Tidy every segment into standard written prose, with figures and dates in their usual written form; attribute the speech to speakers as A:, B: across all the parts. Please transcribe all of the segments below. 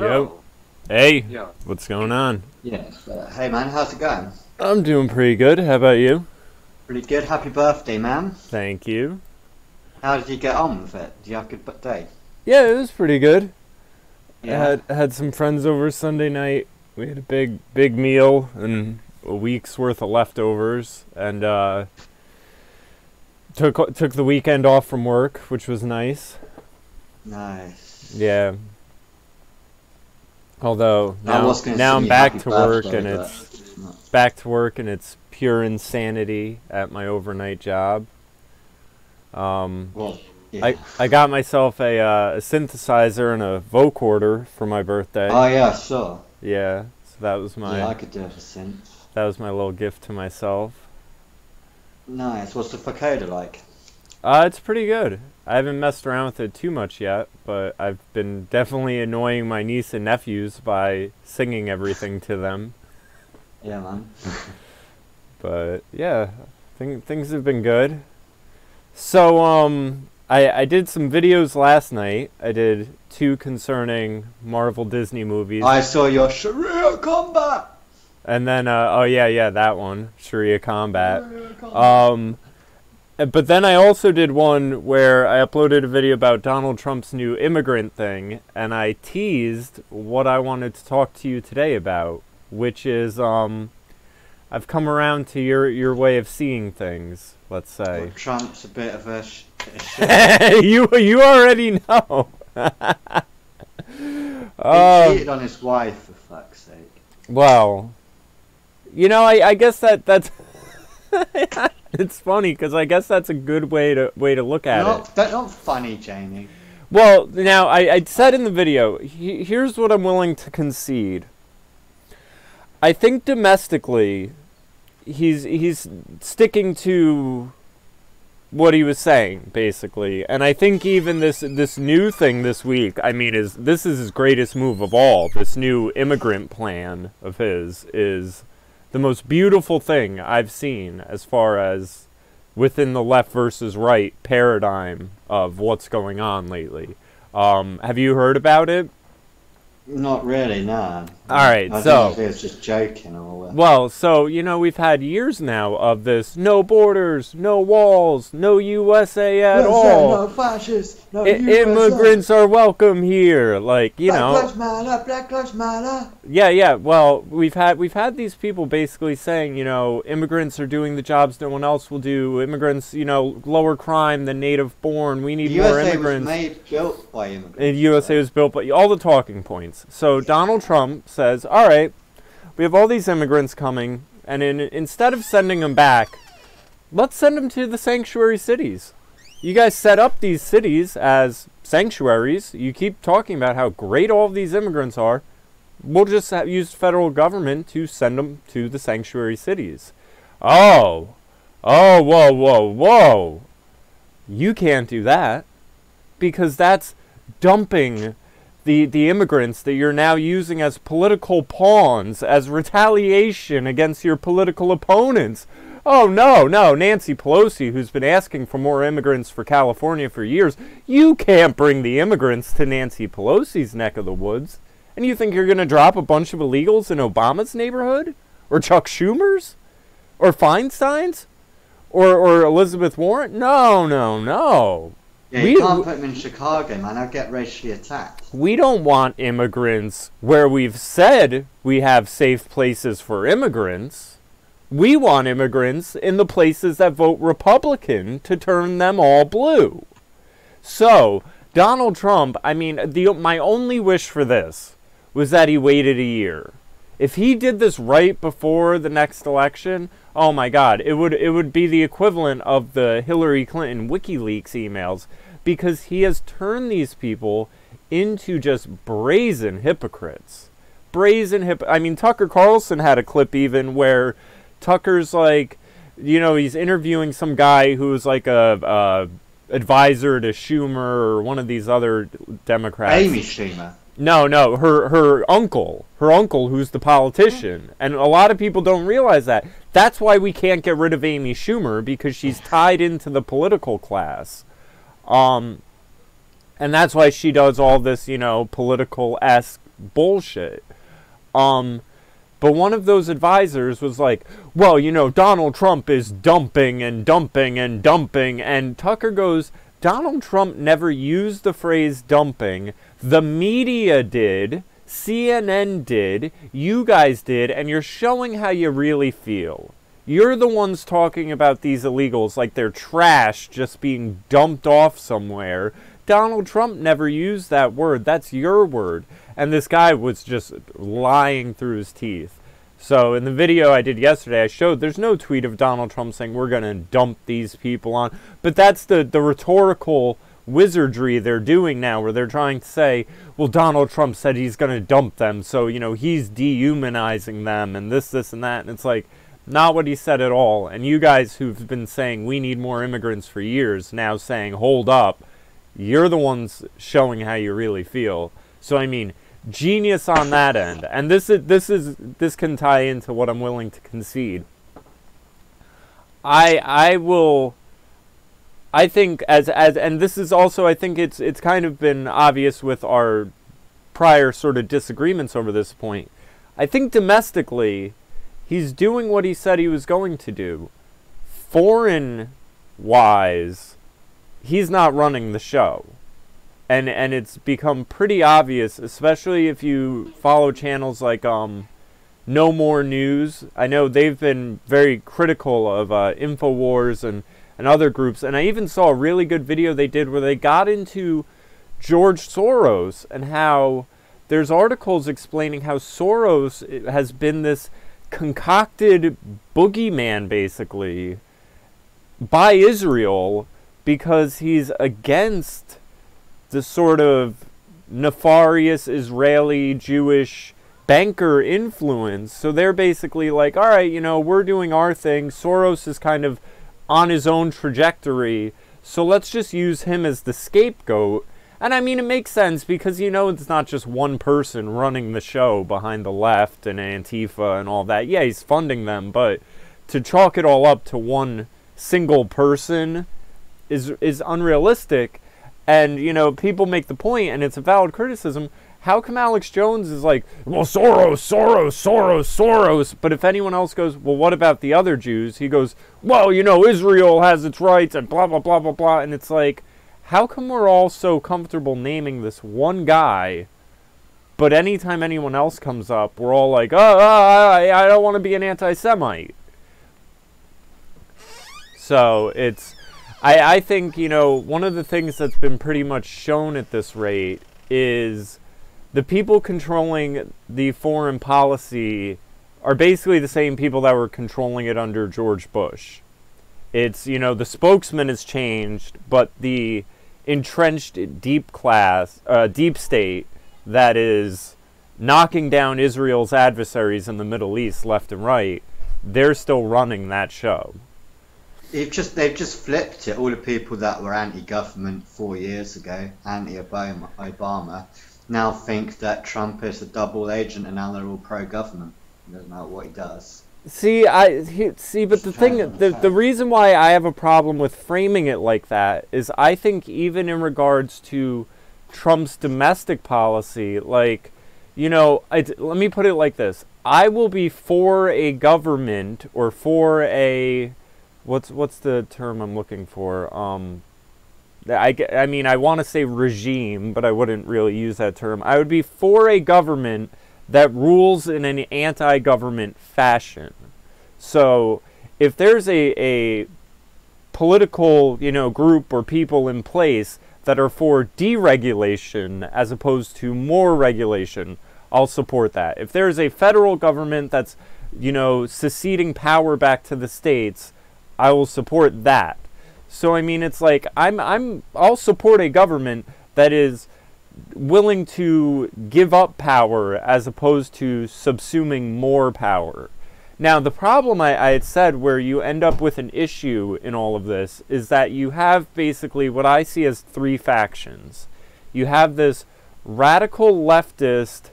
A: Yo. Hey.
B: Yo.
A: What's going on?
B: Yes. Hey, man. How's it going?
A: I'm doing pretty good. How about you?
B: Pretty good. Happy birthday, man.
A: Thank you.
B: How did you get on with it? Did you have a good day?
A: Yeah, it was pretty good.
B: Yeah.
A: I had some friends over Sunday night. We had a big meal and a week's worth of leftovers, and took the weekend off from work, which was nice.
B: Nice.
A: Yeah. Although now I'm back to work, and it's pure insanity at my overnight job.
B: Well, yeah.
A: I got myself a synthesizer and a vocoder for my birthday.
B: Oh yeah, sure.
A: Yeah, so that was my
B: I could do it for synth.
A: That was my little gift to myself.
B: Nice. What's the vocoder like?
A: It's pretty good. I haven't messed around with it too much yet, but I've been definitely annoying my niece and nephews by singing everything to them.
B: Yeah, man.
A: But yeah, things have been good. So I did some videos last night. I did 2 concerning Marvel Disney movies.
B: I saw your Sharia Combat.
A: And then oh yeah, that one, Sharia Combat. But then I also did one where I uploaded a video about Donald Trump's new immigrant thing, and I teased what I wanted to talk to you today about, which is I've come around to your way of seeing things, let's say.
B: Well, Trump's a bit of a
A: you already know.
B: He cheated on his wife, for fuck's sake.
A: Well, you know, I guess that's it's funny because I guess that's a good way to look at it.
B: That's not funny, Jamie.
A: Well, now I said in the video, here's what I'm willing to concede. I think domestically, he's sticking to what he was saying, basically, and I think even this new thing this week, I mean, this is his greatest move of all. This new immigrant plan of his is the most beautiful thing I've seen as far as within the left versus right paradigm of what's going on lately. Have you heard about it?
B: Not really, nah.
A: Alright,
B: so I think it's just joking or
A: well, so, you know, we've had years now of this no borders, no walls, no USA at all.
B: No fascists, no
A: immigrants are welcome here, like, you know.
B: Black Lives Matter.
A: Yeah, well, we've had these people basically saying, you know, immigrants are doing the jobs no one else will do. Immigrants, you know, lower crime than native born. We need more immigrants.
B: USA was built by immigrants.
A: And USA was built by all the talking points. So Donald Trump says, all right, we have all these immigrants coming, and instead of sending them back, let's send them to the sanctuary cities. You guys set up these cities as sanctuaries. You keep talking about how great all of these immigrants are. We'll just use federal government to send them to the sanctuary cities. Oh, whoa. You can't do that, because that's dumping the immigrants that you're now using as political pawns, as retaliation against your political opponents. Oh, no, Nancy Pelosi, who's been asking for more immigrants for California for years, you can't bring the immigrants to Nancy Pelosi's neck of the woods. And you think you're going to drop a bunch of illegals in Obama's neighborhood? Or Chuck Schumer's? Or Feinstein's? Or Elizabeth Warren? No.
B: Yeah, you can't put them in Chicago, man. I'll get racially attacked.
A: We don't want immigrants where we've said we have safe places for immigrants. We want immigrants in the places that vote Republican to turn them all blue. So, Donald Trump, I mean, my only wish for this was that he waited a year. If he did this right before the next election, oh my God, it would be the equivalent of the Hillary Clinton WikiLeaks emails, because he has turned these people into just brazen hypocrites. I mean, Tucker Carlson had a clip even where Tucker's like, you know, he's interviewing some guy who's like a advisor to Schumer or one of these other Democrats.
B: Amy Schumer.
A: No, her uncle who's the politician. And a lot of people don't realize that. That's why we can't get rid of Amy Schumer, because she's tied into the political class. And that's why she does all this, you know, political-esque bullshit. But one of those advisors was like, well, you know, Donald Trump is dumping and dumping and dumping. And Tucker goes, Donald Trump never used the phrase dumping. The media did. CNN did. You guys did. And you're showing how you really feel. You're the ones talking about these illegals like they're trash just being dumped off somewhere. Donald Trump never used that word. That's your word. And this guy was just lying through his teeth. So in the video I did yesterday, I showed there's no tweet of Donald Trump saying we're going to dump these people on. But that's the rhetorical wizardry they're doing now, where they're trying to say, well, Donald Trump said he's going to dump them. So, you know, he's dehumanizing them and this, and that. And it's like, not what he said at all. And you guys who've been saying we need more immigrants for years, now saying, hold up, you're the ones showing how you really feel. So, I mean, genius on that end. And this can tie into what I'm willing to concede. I think and this is also, I think it's kind of been obvious with our prior sort of disagreements over this point. I think domestically, he's doing what he said he was going to do. Foreign-wise, he's not running the show. And it's become pretty obvious, especially if you follow channels like No More News. I know they've been very critical of InfoWars and other groups. And I even saw a really good video they did where they got into George Soros and how there's articles explaining how Soros has been this concocted boogeyman, basically, by Israel because he's against the sort of nefarious Israeli Jewish banker influence. So they're basically like, all right, you know, we're doing our thing. Soros is kind of on his own trajectory. So let's just use him as the scapegoat. And I mean, it makes sense because, you know, it's not just one person running the show behind the left and Antifa and all that. Yeah, he's funding them, but to chalk it all up to one single person is unrealistic. And, you know, people make the point, and it's a valid criticism. How come Alex Jones is like, well, Soros? But if anyone else goes, well, what about the other Jews? He goes, well, you know, Israel has its rights and blah, blah, blah, blah, blah. And it's like, how come we're all so comfortable naming this one guy, but anytime anyone else comes up, we're all like, I don't want to be an anti-Semite. So it's... I think, you know, one of the things that's been pretty much shown at this rate is the people controlling the foreign policy are basically the same people that were controlling it under George Bush. It's, you know, the spokesman has changed, but the entrenched deep state that is knocking down Israel's adversaries in the Middle East left and right, they're still running that show.
B: They've just flipped it. All the people that were anti-government 4 years ago, anti-Obama, now think that Trump is a double agent, and now they're all pro-government. It doesn't matter what he does.
A: See, but the thing, the reason why I have a problem with framing it like that is I think even in regards to Trump's domestic policy, like, you know, let me put it like this: I will be for a government or for a what's the term I'm looking for? I mean, I want to say regime, but I wouldn't really use that term. I would be for a government that rules in an anti-government fashion. So if there's a political, you know, group or people in place that are for deregulation as opposed to more regulation, I'll support that. If there's a federal government that's, you know, seceding power back to the states, I will support that. So I mean, it's like I'll support a government that is willing to give up power as opposed to subsuming more power. Now, the problem I had said where you end up with an issue in all of this is that you have basically what I see as three factions. You have this radical leftist,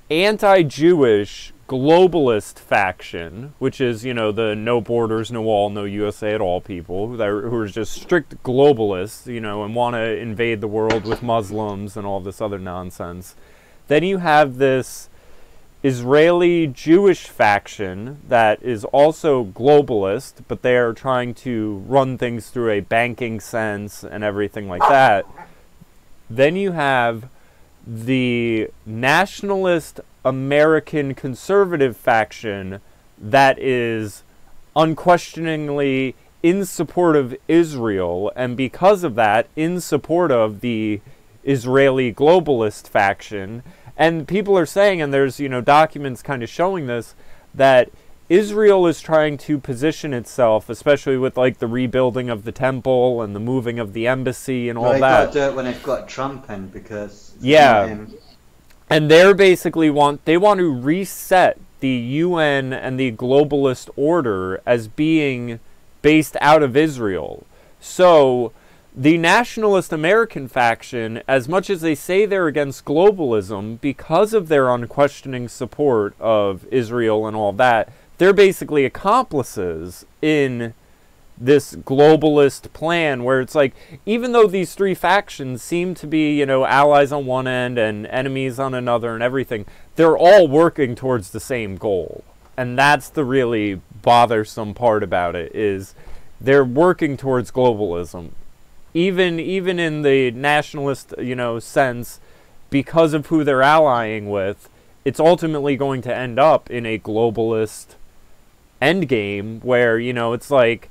A: anti-Jewish, globalist faction, which is, you know, the no borders, no wall, no USA at all people who are just strict globalists, you know, and want to invade the world with Muslims and all this other nonsense. Then you have this Israeli Jewish faction that is also globalist, but they are trying to run things through a banking sense and everything like that. Then you have the nationalist American conservative faction that is unquestioningly in support of Israel, and because of that, in support of the Israeli globalist faction. And people are saying, and there's, documents kind of showing this, that Israel is trying to position itself, especially with, like, the rebuilding of the temple and the moving of the embassy and all that.
B: They've got to do it when they've got Trump in, because...
A: Yeah. And they're basically they want to reset the UN and the globalist order as being based out of Israel. So the nationalist American faction, as much as they say they're against globalism, because of their unquestioning support of Israel and all that, they're basically accomplices in this globalist plan, where it's like, even though these three factions seem to be, allies on one end and enemies on another and everything, they're all working towards the same goal. And that's the really bothersome part about it, is they're working towards globalism. Even in the nationalist, sense, because of who they're allying with, it's ultimately going to end up in a globalist endgame where, it's like,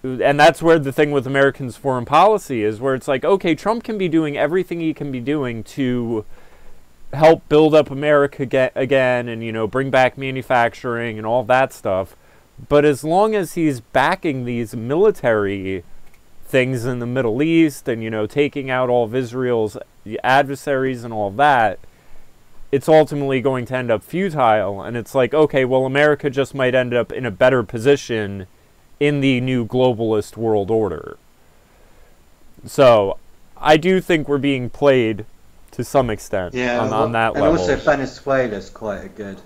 A: and that's where the thing with Americans' foreign policy is, where it's like, okay, Trump can be doing everything he can be doing to help build up America again and, bring back manufacturing and all that stuff. But as long as he's backing these military things in the Middle East and, taking out all of Israel's adversaries and all that, it's ultimately going to end up futile. And it's like, okay, well, America just might end up in a better position in the new globalist world order. So I do think we're being played to some extent on that level.
B: And also Venezuela's quite a good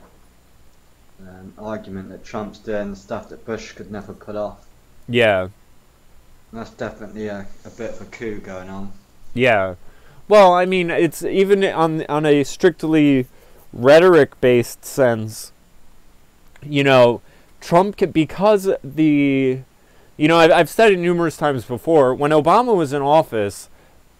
B: argument that Trump's doing stuff that Bush could never pull off.
A: Yeah.
B: That's definitely a bit of a coup going on.
A: Yeah. Well, I mean, it's even on a strictly rhetoric-based sense, Trump can, because I've said it numerous times before, when Obama was in office,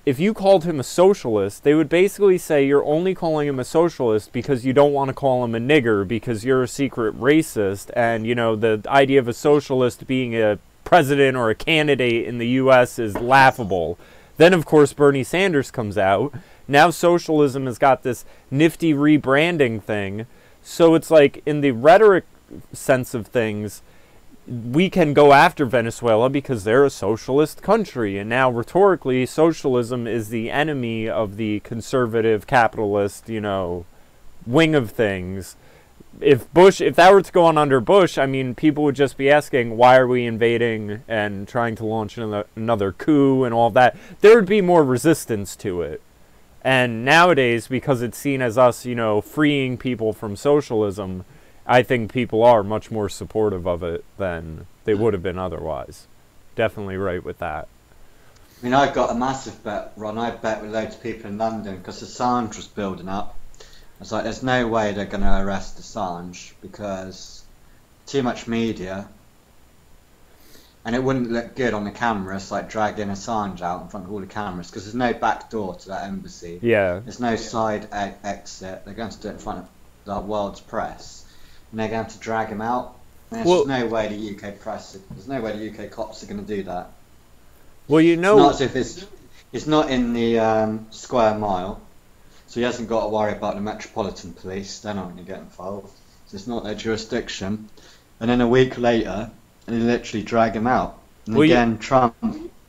A: if you called him a socialist, they would basically say you're only calling him a socialist because you don't want to call him a nigger because you're a secret racist, and, the idea of a socialist being a president or a candidate in the U.S. is laughable. Then, of course, Bernie Sanders comes out. Now socialism has got this nifty rebranding thing. So it's like, in the rhetoric sense of things, we can go after Venezuela because they're a socialist country. And now, rhetorically, socialism is the enemy of the conservative, capitalist, wing of things. If that were to go on under Bush, I mean, people would just be asking, why are we invading and trying to launch another coup and all that? There would be more resistance to it. And nowadays, because it's seen as us, freeing people from socialism, I think people are much more supportive of it than they would have been otherwise. Definitely right with that.
B: I mean, I got a massive bet, Ron. I bet with loads of people in London because Assange was building up. I was like, there's no way they're going to arrest Assange because too much media, and it wouldn't look good on the cameras, like dragging Assange out in front of all the cameras, because there's no back door to that embassy.
A: Yeah.
B: There's no side exit. They're going to do it in front of the world's press, and they're going to drag him out. And there's no way the UK press, there's no way the UK cops are going to do that.
A: Well,
B: it's not as if it's not in the square mile. So he hasn't got to worry about the Metropolitan Police. They're not going to get involved. So it's not their jurisdiction. And then a week later, they literally drag him out. And again, Trump,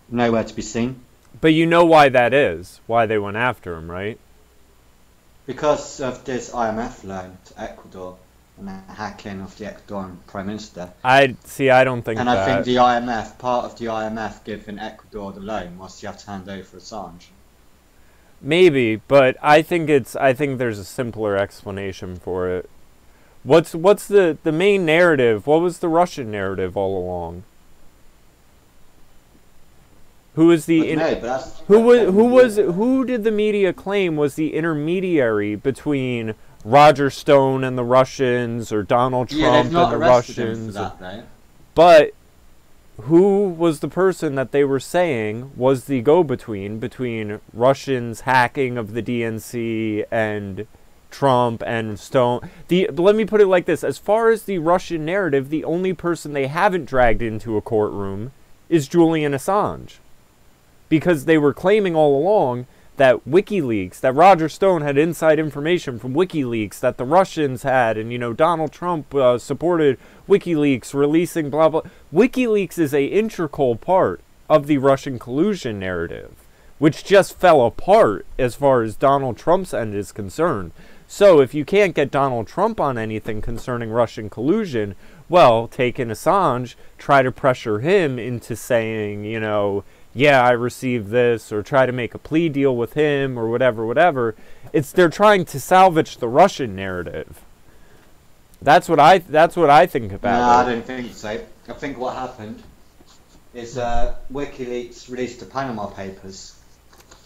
B: nowhere to be seen.
A: But you know why that is? Why they went after him, right?
B: Because of this IMF loan to Ecuador and the hacking of the Ecuadorian Prime Minister.
A: I don't think
B: and
A: that.
B: I think the IMF, part of the IMF giving Ecuador the loan was you have to hand over Assange.
A: Maybe, but I think there's a simpler explanation for it. What's the main narrative? What was the Russian narrative all along? Who is the who did the media claim was the intermediary between Roger Stone and the Russians, or Donald Trump and the Russians? But who was the person that they were saying was the go-between between Russians hacking of the DNC and Trump and Stone? Let me put it like this. As far as the Russian narrative, the only person they haven't dragged into a courtroom is Julian Assange. Because they were claiming all along that WikiLeaks, that Roger Stone had inside information from WikiLeaks, that the Russians had, and, you know, Donald Trump supported WikiLeaks releasing blah, blah. WikiLeaks is an integral part of the Russian collusion narrative, which just fell apart as far as Donald Trump's end is concerned. So if you can't get Donald Trump on anything concerning Russian collusion, well, take in Assange, try to pressure him into saying, you know, yeah, I received this, or try to make a plea deal with him, or whatever. They're trying to salvage the Russian narrative. That's what I think about it.
B: No, I don't think so. I think what happened is WikiLeaks released the Panama Papers,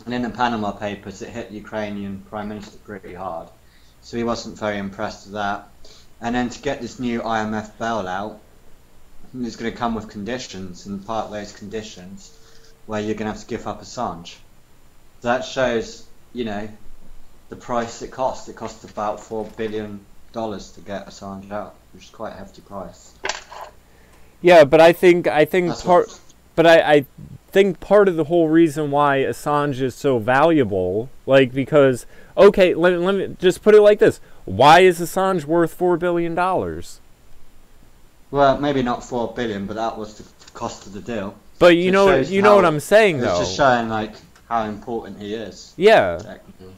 B: and in the Panama Papers it hit the Ukrainian Prime Minister pretty hard, so he wasn't very impressed with that. And then to get this new IMF bailout, it's going to come with conditions, and part of those conditions where you're going to have to give up Assange. That shows, you know, the price it cost. It cost about $4 billion to get Assange out, which is quite a hefty price.
A: Yeah, but I think part of the whole reason why Assange is so valuable, like, because, okay, let me just put it like this. Why is Assange worth $4 billion?
B: Well, maybe not $4 billion, but that was the cost of the deal.
A: But you know what I'm saying, though.
B: It's just showing, like, how important he is.
A: Yeah.
B: Technically.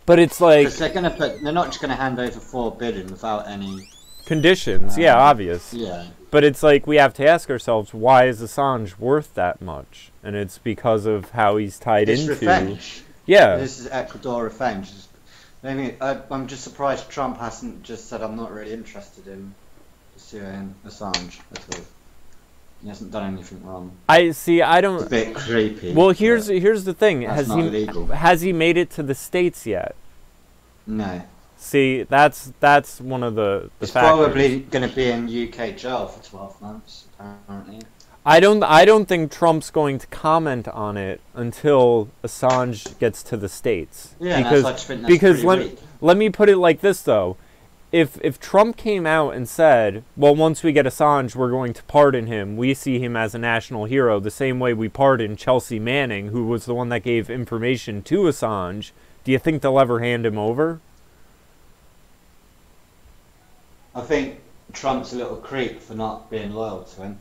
A: But it's like,
B: they're not just gonna hand over $4 billion without any
A: conditions. Yeah, obvious.
B: Yeah.
A: But it's like, we have to ask ourselves, why is Assange worth that much? And it's because of how he's tied into.
B: Revenge.
A: Yeah.
B: This is Ecuador revenge. I mean, I'm just surprised Trump hasn't just said, I'm not really interested in pursuing Assange at all. He hasn't done anything wrong.
A: It's a
B: bit creepy.
A: Well, here's the thing. Has he made it to the States yet?
B: No.
A: See, that's one of the
B: It's
A: factors.
B: probably going to be in UK jail for 12 months, apparently.
A: I don't think Trump's going to comment on it until Assange gets to the States.
B: Yeah,
A: because let me put it like this, though. If Trump came out and said, well, once we get Assange, we're going to pardon him, we see him as a national hero, the same way we pardoned Chelsea Manning, who was the one that gave information to Assange, do you think they'll ever hand him over?
B: I think Trump's a little creep for not being loyal to him.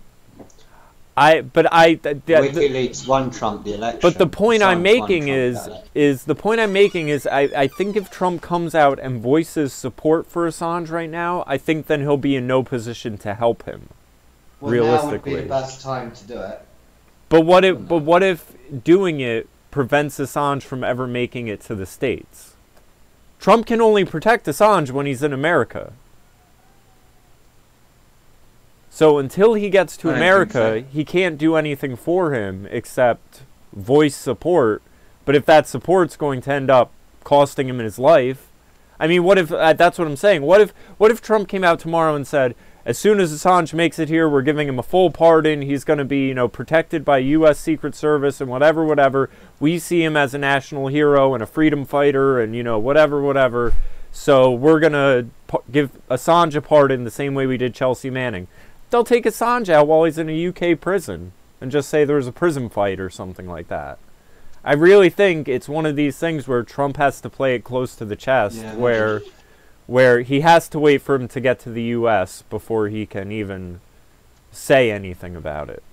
A: WikiLeaks
B: won Trump the election.
A: But the point I'm making is I think if Trump comes out and voices support for Assange right now, I think then he'll be in no position to help him.
B: Well,
A: realistically,
B: now would be the best time to do it.
A: But what if doing it prevents Assange from ever making it to the States? Trump can only protect Assange when he's in America. So until he gets to America, he can't do anything for him except voice support. But if that support's going to end up costing him his life, I mean, what if that's what I'm saying? What if Trump came out tomorrow and said, as soon as Assange makes it here, we're giving him a full pardon. He's going to be, you know, protected by U.S. Secret Service and whatever. We see him as a national hero and a freedom fighter and, you know, whatever. So we're going to give Assange a pardon the same way we did Chelsea Manning. They'll take Assange out while he's in a UK prison and just say there was a prison fight or something like that. I really think it's one of these things where Trump has to play it close to the chest, where he has to wait for him to get to the U.S. before he can even say anything about it.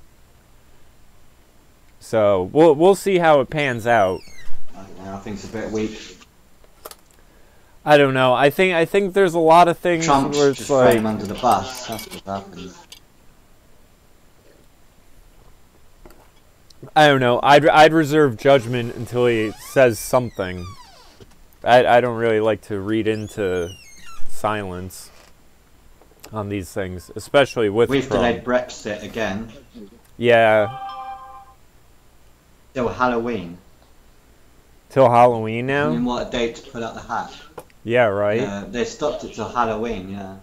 A: So we'll see how it pans out.
B: I think it's a bit weak.
A: I don't know. I think there's a lot of things
B: Trump's
A: where it's
B: just
A: like
B: throw him under the bus. That's what happens.
A: I don't know. I'd reserve judgment until he says something. I don't really like to read into silence on these things, especially with
B: We've
A: Trump.
B: delayed Brexit again.
A: Yeah.
B: Till Halloween.
A: Till Halloween
B: I
A: now?
B: mean, what a date to put up the hat.
A: Yeah, right?
B: Yeah, they stopped it till Halloween, yeah.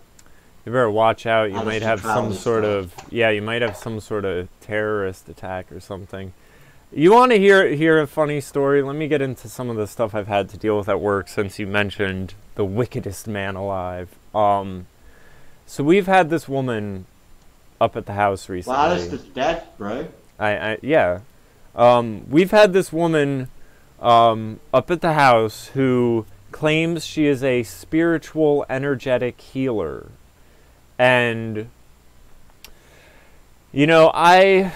A: You better watch out. You
B: Alistair
A: might have some
B: Crowley
A: sort
B: stuff.
A: of... Yeah, you might have some sort of terrorist attack or something. You want to hear a funny story? Let me get into some of the stuff I've had to deal with at work since you mentioned the wickedest man alive. So we've had this woman up at the house recently.
B: Well, Alistair's dead, bro.
A: Yeah. We've had this woman up at the house who claims she is a spiritual, energetic healer. And, you know, I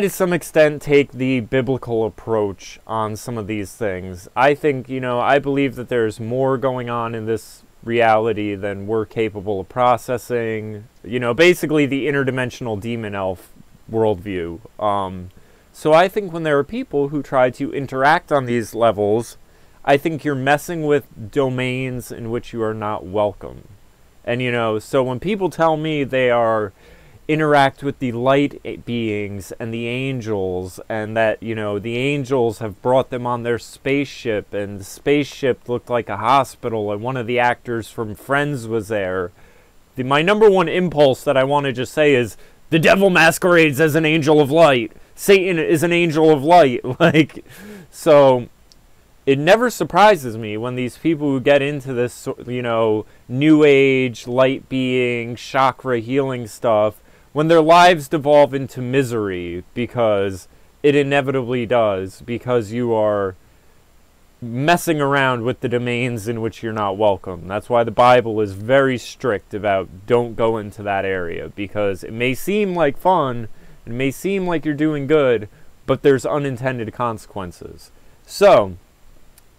A: to some extent take the biblical approach on some of these things. I think, you know, I believe that there's more going on in this reality than we're capable of processing. You know, basically the interdimensional demon elf worldview. So I think when there are people who try to interact on these levels, I think you're messing with domains in which you are not welcome. And, you know, so when people tell me they are interact with the light beings and the angels, and that, you know, the angels have brought them on their spaceship, and the spaceship looked like a hospital, and one of the actors from Friends was there, my number one impulse that I want to just say is, the devil masquerades as an angel of light. Satan is an angel of light. Like, so it never surprises me when these people who get into this, you know, new age, light being, chakra healing stuff, when their lives devolve into misery, because it inevitably does, because you are messing around with the domains in which you're not welcome. That's why the Bible is very strict about don't go into that area, because it may seem like fun, it may seem like you're doing good, but there's unintended consequences. So,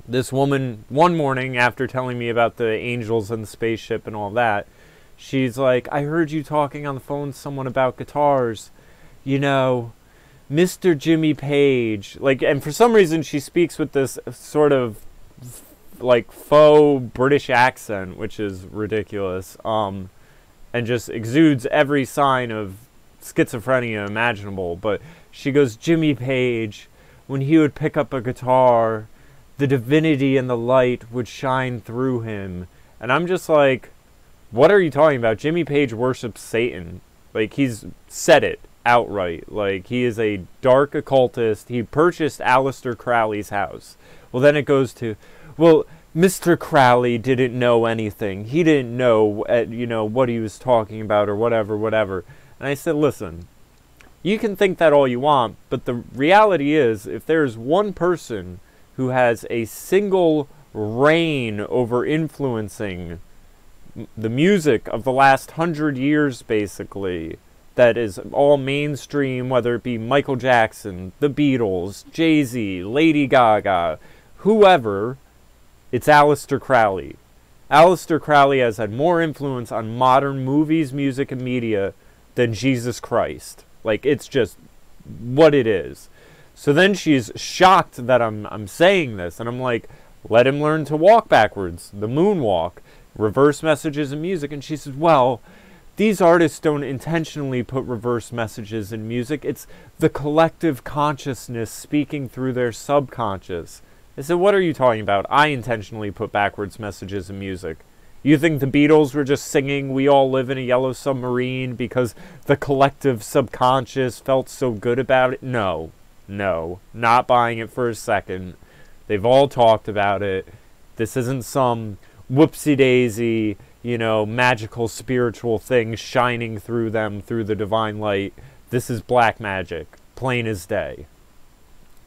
A: this woman, one morning, after telling me about the angels and the spaceship and all that, she's like, I heard you talking on the phone to someone about guitars. You know, Mr. Jimmy Page. Like, and for some reason she speaks with this sort of, like, faux British accent, which is ridiculous. And just exudes every sign of schizophrenia imaginable. But she goes, Jimmy Page, when he would pick up a guitar, the divinity and the light would shine through him. And I'm just like, what are you talking about? Jimmy Page worships Satan. Like, he's said it outright. Like, he is a dark occultist. He purchased Aleister Crowley's house. Well, then it goes to, well, Mr. Crowley didn't know anything. He didn't know, you know, what he was talking about or whatever. And I said, listen, you can think that all you want, but the reality is, if there's one person who has a single reign over influencing the music of the last 100 years, basically, that is all mainstream, whether it be Michael Jackson, the Beatles, Jay-Z, Lady Gaga, whoever, it's Aleister Crowley. Aleister Crowley has had more influence on modern movies, music, and media than Jesus Christ. Like, it's just what it is. So then she's shocked that I'm saying this, and I'm like, let him learn to walk backwards, the moonwalk, reverse messages in music. And she says, well, these artists don't intentionally put reverse messages in music. It's the collective consciousness speaking through their subconscious. I said, what are you talking about? I intentionally put backwards messages in music. You think the Beatles were just singing We All Live in a Yellow Submarine because the collective subconscious felt so good about it? No, not buying it for a second. They've all talked about it. This isn't some whoopsie-daisy, you know, magical spiritual thing shining through them through the divine light. This is black magic, plain as day.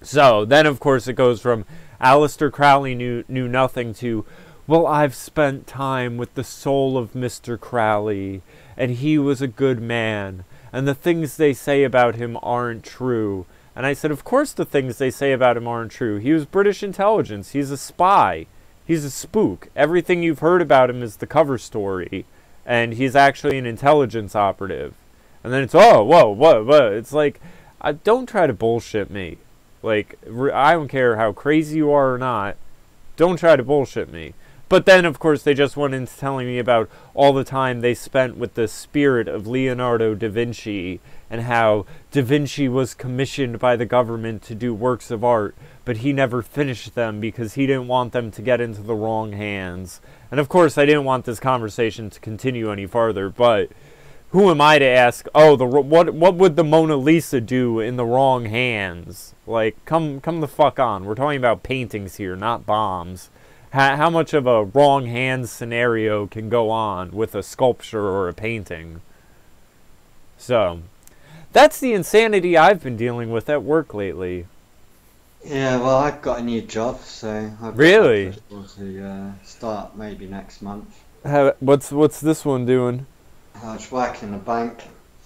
A: So then, of course, it goes from Aleister Crowley knew nothing to, well, I've spent time with the soul of Mr. Crowley, and he was a good man, and the things they say about him aren't true. And I said, of course the things they say about him aren't true. He was British intelligence. He's a spy. He's a spook. Everything you've heard about him is the cover story, and he's actually an intelligence operative. And then it's, oh, whoa, what? It's like, don't try to bullshit me. Like, I don't care how crazy you are or not. Don't try to bullshit me. But then, of course, they just went into telling me about all the time they spent with the spirit of Leonardo da Vinci, and how da Vinci was commissioned by the government to do works of art, but he never finished them because he didn't want them to get into the wrong hands. And of course, I didn't want this conversation to continue any farther, but who am I to ask, oh, what would the Mona Lisa do in the wrong hands? Like, come the fuck on. We're talking about paintings here, not bombs. How much of a wrong hand scenario can go on with a sculpture or a painting? So, that's the insanity I've been dealing with at work lately.
B: Yeah, well, I've got a new job, so I've
A: Really?
B: got to start maybe next month.
A: What's this one doing?
B: I was working in a bank.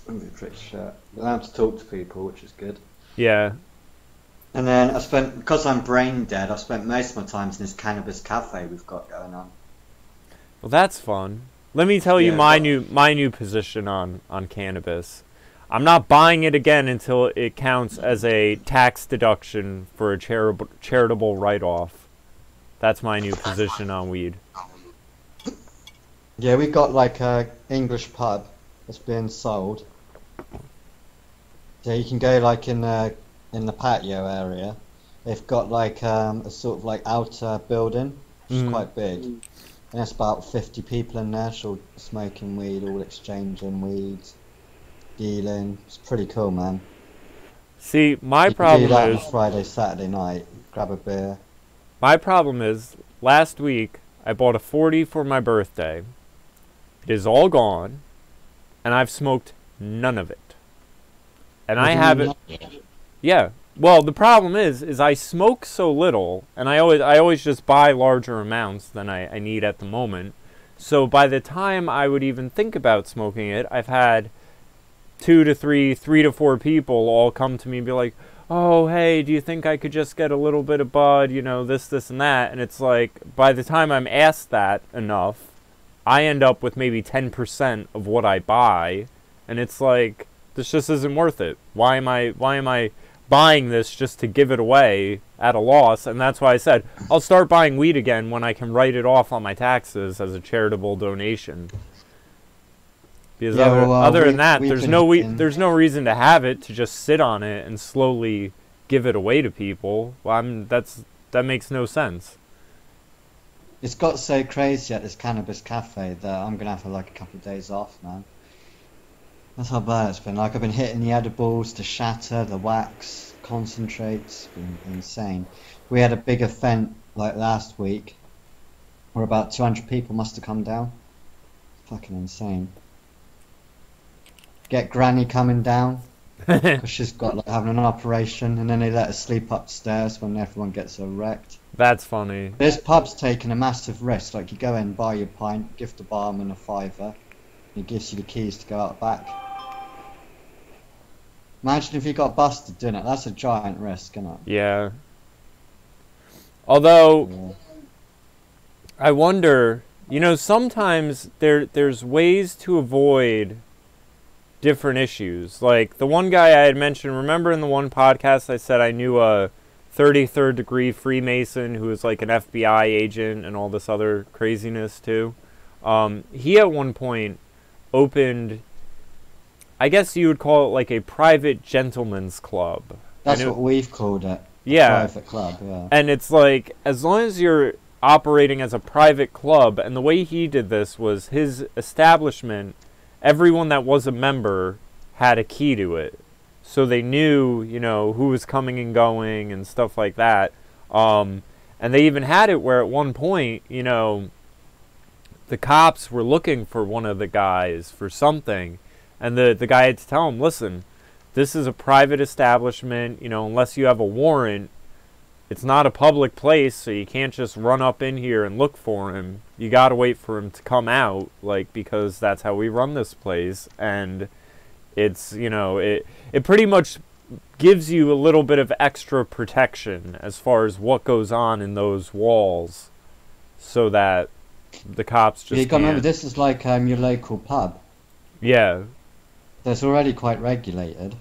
B: I'm a pretty shit. But I have to talk to people, which is good.
A: Yeah.
B: And then because I'm brain dead, I spent most of my time in this cannabis cafe we've got going on.
A: Well, that's fun. Let me tell you my new position on cannabis. I'm not buying it again until it counts as a tax deduction for a charitable write-off. That's my new position on weed.
B: Yeah, we got like a English pub that's being sold. So you can go like in the patio area. They've got like a sort of like outer building, which is quite big. And there's about 50 people in there, all smoking weed, all exchanging weeds, dealing. It's pretty cool, man.
A: See, my
B: you
A: problem
B: can do that
A: is
B: on Friday, Saturday night. Grab a beer.
A: My problem is last week I bought a 40 for my birthday. It is all gone, and I've smoked none of it. And I haven't. Yeah. Well, the problem is I smoke so little, and I always just buy larger amounts than I need at the moment. So by the time I would even think about smoking it, I've had 2 to 3 to 4 people all come to me and be like, "Oh, hey, do you think I could just get a little bit of bud? You know, this, and that." And it's like, by the time I'm asked that enough, I end up with maybe 10% of what I buy, and it's like, this just isn't worth it. Why am I buying this just to give it away at a loss? And that's why I said I'll start buying weed again when I can write it off on my taxes as a charitable donation. Because other than that, there's no reason to have it, to just sit on it and slowly give it away to people. Well, that makes no sense.
B: It's got so crazy at this cannabis cafe that I'm gonna have like a couple of days off, man. That's how bad it's been. Like, I've been hitting the edibles, the shatter, the wax, concentrates. It's been insane. We had a big event like last week where about 200 people must have come down. Fucking insane. Get Granny coming down because she's got like having an operation, and then they let her sleep upstairs when everyone gets her wrecked.
A: That's funny.
B: This pub's taking a massive risk. Like, you go in, buy your pint, give the barman a $5, he gives you the keys to go out back. Imagine if you got busted doing it. That's a giant risk, isn't it?
A: Yeah. Although, I wonder, you know, sometimes there's ways to avoid different issues. Like, the one guy I had mentioned, remember in the one podcast I said I knew a 33rd degree Freemason who was like an FBI agent and all this other craziness too? He at one point opened, I guess you would call it like a private gentleman's club.
B: That's what we've called it.
A: Yeah.
B: Private club, yeah.
A: And it's like, as long as you're operating as a private club, and the way he did this was his establishment, everyone that was a member had a key to it. So they knew, you know, who was coming and going and stuff like that. And they even had it where at one point, you know, the cops were looking for one of the guys for something. And the guy had to tell him, listen, this is a private establishment, you know, unless you have a warrant, it's not a public place, so you can't just run up in here and look for him. You gotta wait for him to come out, like, because that's how we run this place. And it's, you know, it pretty much gives you a little bit of extra protection as far as what goes on in those walls, so that the cops just
B: you gotta remember, this is like your local pub.
A: Yeah.
B: So it's already quite regulated.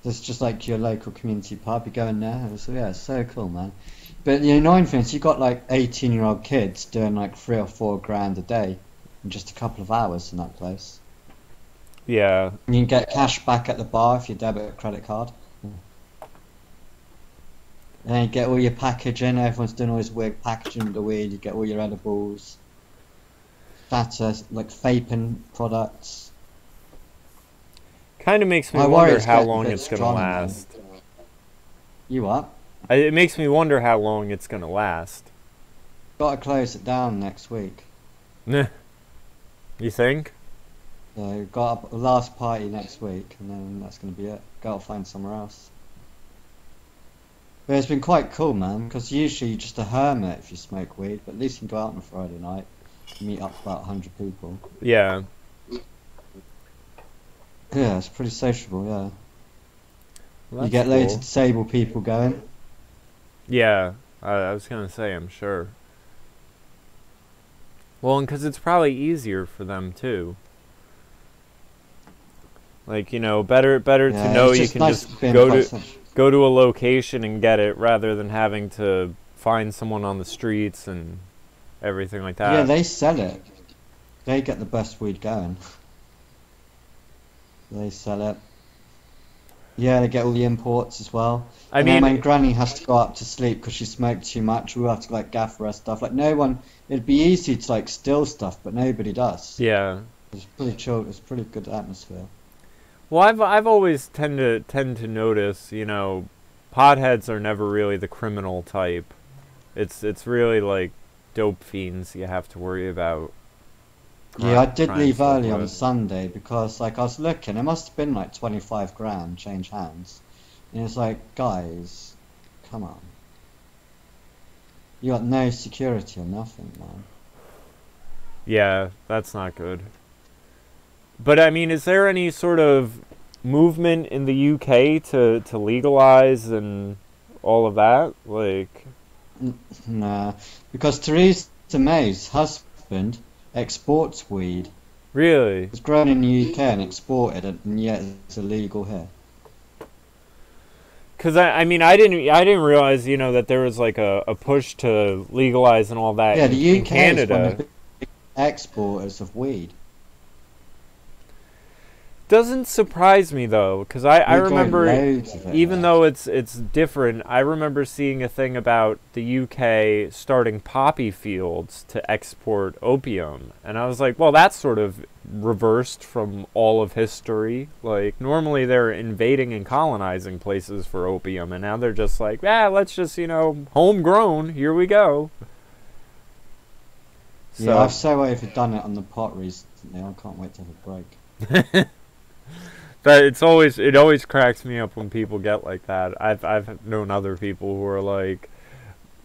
B: It's just like your local community pub. You go in there. So yeah, it's so cool, man. But the annoying thing is you got like 18-year-old kids doing like 3 or 4 grand a day in just a couple of hours in that place.
A: Yeah.
B: And you can get cash back at the bar if you debit or credit card. And then you get all your packaging. Everyone's doing all this weird packaging with the weed. You get all your edibles. That's like vaping products.
A: Kind of makes me wonder how long it's going to last.
B: You what?
A: It makes me wonder how long it's going to last.
B: Got to close it down next week.
A: Nah. You think?
B: Yeah, we've got a last party next week, and then that's going to be it. Got to find somewhere else. But it's been quite cool, man, because usually you're just a hermit if you smoke weed, but at least you can go out on a Friday night and meet up about 100 people.
A: Yeah.
B: Yeah, it's pretty sociable, yeah.
A: Well,
B: you get
A: cool.
B: loads of disabled people going.
A: Yeah, I was going to say, I'm sure. Well, and because it's probably easier for them, too. Like, you know, better to know you can
B: nice
A: just go to a location and get it rather than having to find someone on the streets and everything like that.
B: Yeah, they sell it. They get the best weed going. They sell it. Yeah, they get all the imports as well.
A: I
B: and
A: mean,
B: then when Granny has to go up to sleep because she smoked too much, we have to like gaffer her stuff. Like no one, it'd be easy to like steal stuff, but nobody does.
A: Yeah.
B: It's pretty chill. It's pretty good atmosphere.
A: Well, I've always tend to notice, you know, potheads are never really the criminal type. It's really like dope fiends you have to worry about.
B: Yeah, I did leave early on Sunday because like I was looking, it must have been like 25 grand change hands. And it's like, guys, come on. You got no security or nothing, man.
A: Yeah, that's not good. But I mean, is there any sort of movement in the UK to legalize and all of that? Like,
B: nah, because Theresa May's husband exports weed.
A: Really?
B: It's grown in the UK and exported, and yet it's illegal here.
A: Because I mean, I didn't realize, you know, that there was like a push to legalize and all that.
B: Yeah, the UK
A: in Canada.
B: is one of the big exporters of weed.
A: Doesn't surprise me though, because I remember, even though it's different, I remember seeing a thing about the UK starting poppy fields to export opium, and I was like, well, that's sort of reversed from all of history. Like normally they're invading and colonizing places for opium, and now they're just like, let's just, you know, homegrown. Here we go. So,
B: yeah, I've so overdone it on the pot recently. I can't wait to have a break.
A: But it always cracks me up when people get like that. I've known other people who are like,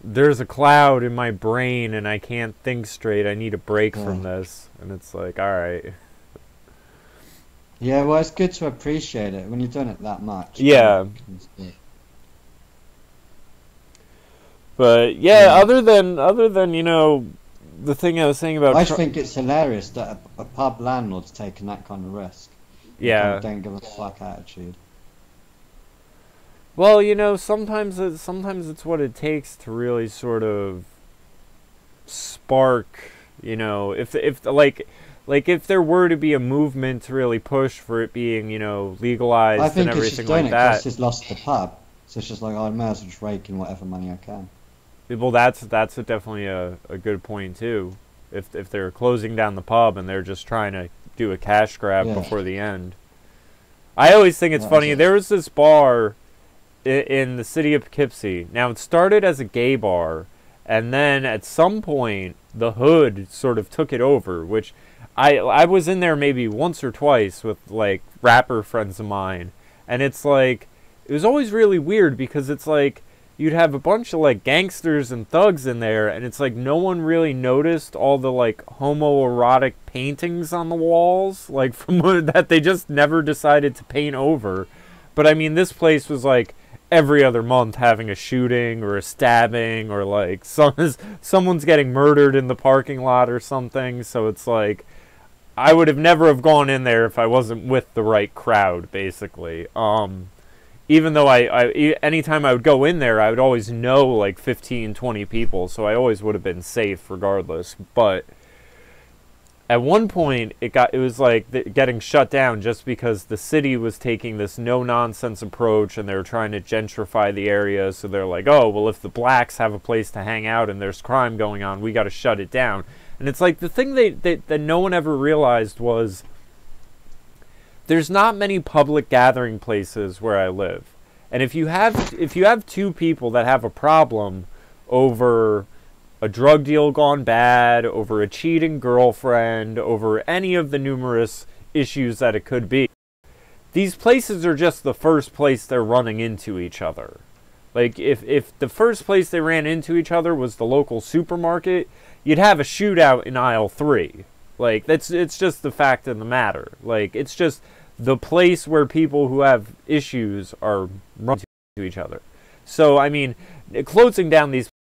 A: there's a cloud in my brain and I can't think straight. I need a break from this. And it's like, all right.
B: Yeah, well, it's good to appreciate it when you're doing it that much.
A: Yeah. But yeah, other than you know, the thing I was saying about,
B: I think it's hilarious that a pub landlord's taking that kind of risk.
A: Yeah.
B: Don't give a fuck attitude.
A: Well, you know, sometimes it's what it takes to really sort of spark, you know, if if there were to be a movement to really push for it being, you know, legalized and everything like that. I think
B: she's lost the pub, so it's just like, I might as well just rake in whatever money I can.
A: Well, that's definitely a good point too. If they're closing down the pub and they're just trying to do a cash grab before the end. I always think it's funny. There was this bar in the city of Poughkeepsie. Now, it started as a gay bar, and then at some point, the hood sort of took it over, which I was in there maybe once or twice with, like, rapper friends of mine, and it's like, it was always really weird because it's like, you'd have a bunch of like gangsters and thugs in there, and it's like no one really noticed all the like homoerotic paintings on the walls, like from that they just never decided to paint over. But I mean, this place was like every other month having a shooting or a stabbing, or like someone's getting murdered in the parking lot or something. So it's like, I would have never have gone in there if I wasn't with the right crowd, basically. even though anytime I would go in there, I would always know like 15, 20 people, so I always would have been safe regardless. But at one point, it was like getting shut down just because the city was taking this no-nonsense approach, and they were trying to gentrify the area. So they're like, oh, well, if the blacks have a place to hang out and there's crime going on, we got to shut it down. And it's like the thing that no one ever realized was there's not many public gathering places where I live. And if you have two people that have a problem over a drug deal gone bad, over a cheating girlfriend, over any of the numerous issues that it could be, these places are just the first place they're running into each other. Like, if the first place they ran into each other was the local supermarket, you'd have a shootout in aisle 3. Like, it's just the fact of the matter. Like, it's just the place where people who have issues are running to each other. So, I mean, closing down these